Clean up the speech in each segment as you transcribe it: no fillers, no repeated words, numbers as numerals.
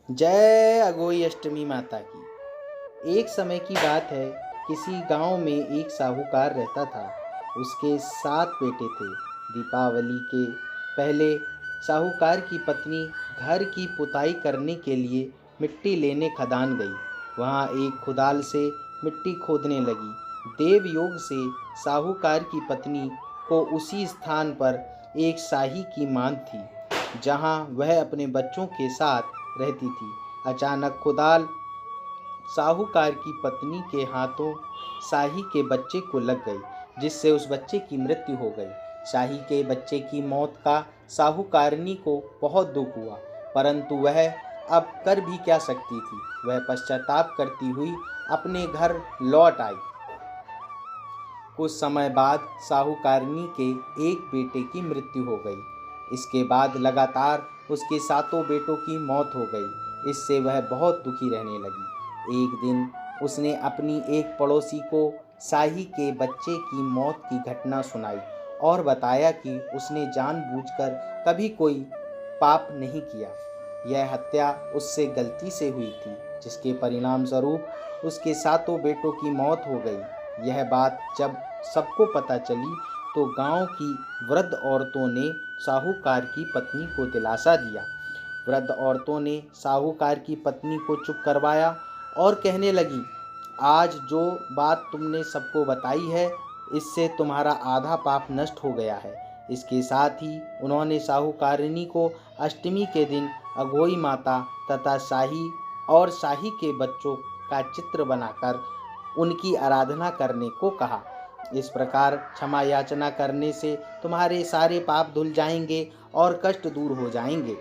जय अघोई अष्टमी माता की। एक समय की बात है, किसी गांव में एक साहूकार रहता था। उसके 7 बेटे थे। दीपावली के पहले साहूकार की पत्नी घर की पुताई करने के लिए मिट्टी लेने खदान गई। वहां एक खुदाल से मिट्टी खोदने लगी। देव योग से साहूकार की पत्नी को उसी स्थान पर एक शाही की मांद थी, जहां वह अपने बच्चों के साथ रहती थी। अचानक खुदाल साहूकार की पत्नी के हाथों शाही के बच्चे को लग गई, जिससे उस बच्चे की मृत्यु हो गई। शाही के बच्चे की मौत का साहूकारनी को बहुत दुख हुआ, परंतु वह अब कर भी क्या सकती थी। वह पश्चाताप करती हुई अपने घर लौट आई। कुछ समय बाद साहूकारनी के एक बेटे की मृत्यु हो गई। इसके बाद लगातार उसके 7 बेटों की मौत हो गई। इससे वह बहुत दुखी रहने लगी। एक दिन उसने अपनी एक पड़ोसी को शाही के बच्चे की मौत की घटना सुनाई और बताया कि उसने जानबूझकर कभी कोई पाप नहीं किया। यह हत्या उससे गलती से हुई थी, जिसके परिणाम स्वरूप उसके 7 बेटों की मौत हो गई। यह बात जब सबको पता चली तो गांव की वृद्ध औरतों ने साहूकार की पत्नी को दिलासा दिया। वृद्ध औरतों ने साहूकार की पत्नी को चुप करवाया और कहने लगी, आज जो बात तुमने सबको बताई है, इससे तुम्हारा आधा पाप नष्ट हो गया है। इसके साथ ही उन्होंने साहूकारनी को अष्टमी के दिन अघोई माता तथा शाही के बच्चों का चित्र बनाकर उनकी आराधना करने को कहा। इस प्रकार क्षमा याचना करने से तुम्हारे सारे पाप धुल जाएंगे और कष्ट दूर हो जाएंगे।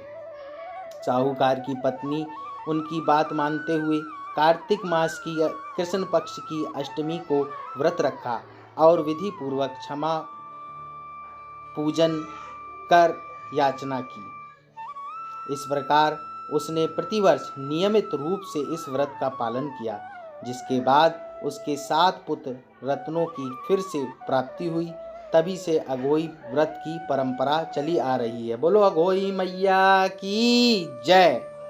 साहूकार की पत्नी उनकी बात मानते हुए कार्तिक मास की कृष्ण पक्ष की अष्टमी को व्रत रखा और विधि पूर्वक क्षमा पूजन कर याचना की। इस प्रकार उसने प्रतिवर्ष नियमित रूप से इस व्रत का पालन किया, जिसके बाद उसके 7 पुत्र रत्नों की फिर से प्राप्ति हुई। तभी से अघोई व्रत की परंपरा चली आ रही है। बोलो अघोई मैया की जय।